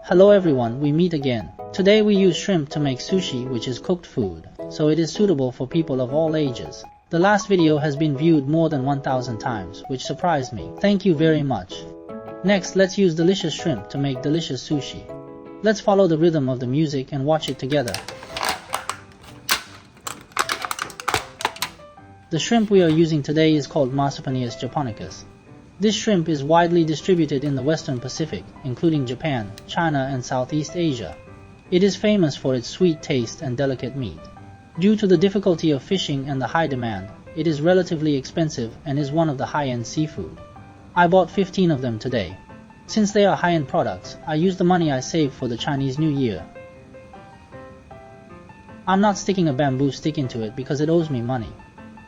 Hello everyone, we meet again. Today we use shrimp to make sushi, which is cooked food, so it is suitable for people of all ages. The last video has been viewed more than 1000 times, which surprised me. Thank you very much. Next, let's use delicious shrimp to make delicious sushi. Let's follow the rhythm of the music and watch it together. The shrimp we are using today is called Marsupinis japonicus. This shrimp is widely distributed in the Western Pacific, including Japan, China, and Southeast Asia. It is famous for its sweet taste and delicate meat. Due to the difficulty of fishing and the high demand, it is relatively expensive and is one of the high-end seafood. I bought 15 of them today. Since they are high-end products, I used the money I saved for the Chinese New Year. I'm not sticking a bamboo stick into it because it owes me money.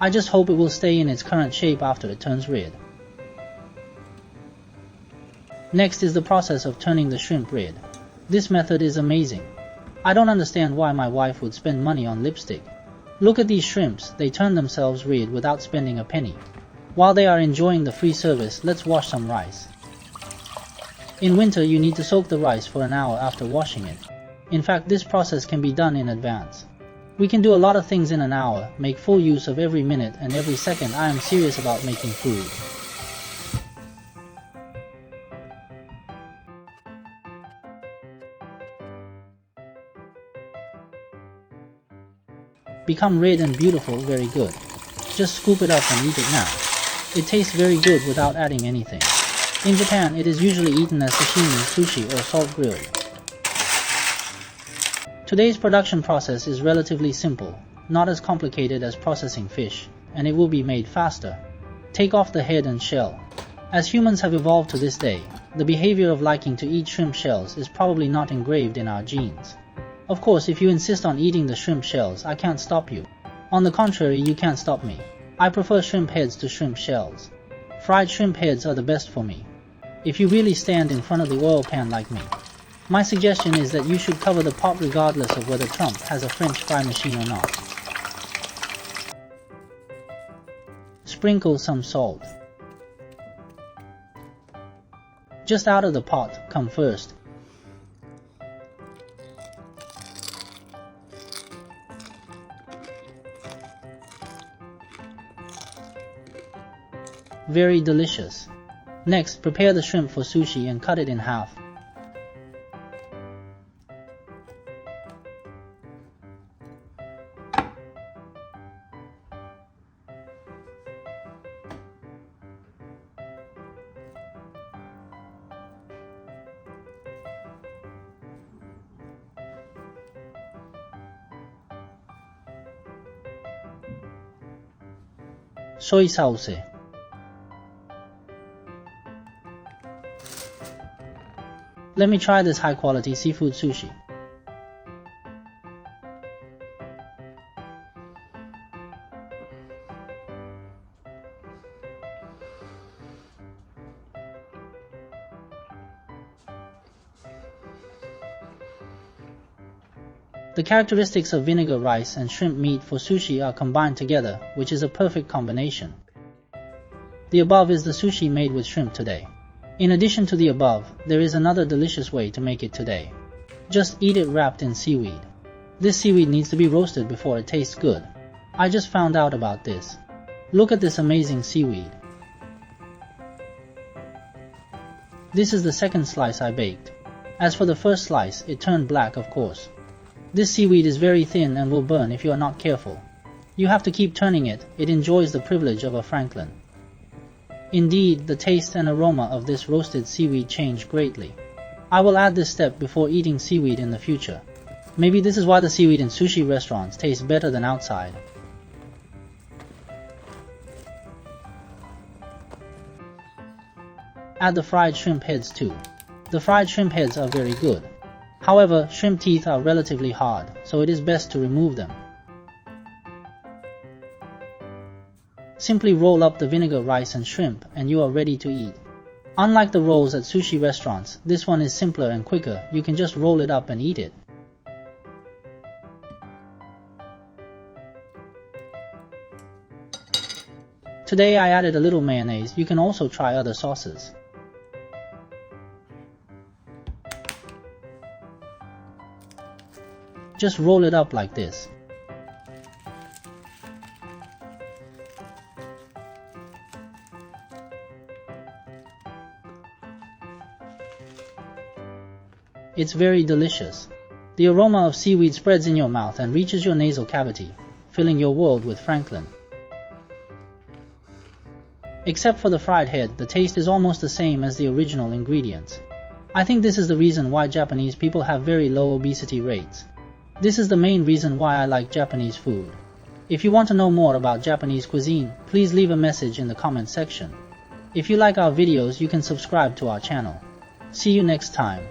I just hope it will stay in its current shape after it turns red. Next is the process of turning the shrimp red. This method is amazing. I don't understand why my wife would spend money on lipstick. Look at these shrimps, they turn themselves red without spending a penny. While they are enjoying the free service, let's wash some rice. In winter, you need to soak the rice for an hour after washing it. In fact, this process can be done in advance. We can do a lot of things in an hour, make full use of every minute and every second. I am serious about making food. Become red and beautiful, very good. Just scoop it up and eat it now. It tastes very good without adding anything. In Japan, it is usually eaten as sashimi, sushi, or salt grilled. Today's production process is relatively simple, not as complicated as processing fish, and it will be made faster. Take off the head and shell. As humans have evolved to this day, the behavior of liking to eat shrimp shells is probably not engraved in our genes. Of course, if you insist on eating the shrimp shells, I can't stop you. On the contrary, you can't stop me. I prefer shrimp heads to shrimp shells. Fried shrimp heads are the best for me. If you really stand in front of the oil pan like me, my suggestion is that you should cover the pot regardless of whether Trump has a French fry machine or not. Sprinkle some salt. Just out of the pot, come first. Very delicious. Next, prepare the shrimp for sushi and cut it in half. Soy sauce. Let me try this high-quality seafood sushi. The characteristics of vinegar rice and shrimp meat for sushi are combined together, which is a perfect combination. The above is the sushi made with shrimp today. In addition to the above, there is another delicious way to make it today. Just eat it wrapped in seaweed. This seaweed needs to be roasted before it tastes good. I just found out about this. Look at this amazing seaweed. This is the second slice I baked. As for the first slice, it turned black, of course. This seaweed is very thin and will burn if you are not careful. You have to keep turning it. It enjoys the privilege of a Franklin. Indeed, the taste and aroma of this roasted seaweed change greatly. I will add this step before eating seaweed in the future. Maybe this is why the seaweed in sushi restaurants tastes better than outside. Add the fried shrimp heads too. The fried shrimp heads are very good. However, shrimp teeth are relatively hard, so it is best to remove them. Simply roll up the vinegar rice and shrimp and you are ready to eat. Unlike the rolls at sushi restaurants, this one is simpler and quicker. You can just roll it up and eat it. Today I added a little mayonnaise. You can also try other sauces. Just roll it up like this. It's very delicious. The aroma of seaweed spreads in your mouth and reaches your nasal cavity, filling your world with Franklin. Except for the fried head, the taste is almost the same as the original ingredients. I think this is the reason why Japanese people have very low obesity rates. This is the main reason why I like Japanese food. If you want to know more about Japanese cuisine, please leave a message in the comment section. If you like our videos, you can subscribe to our channel. See you next time.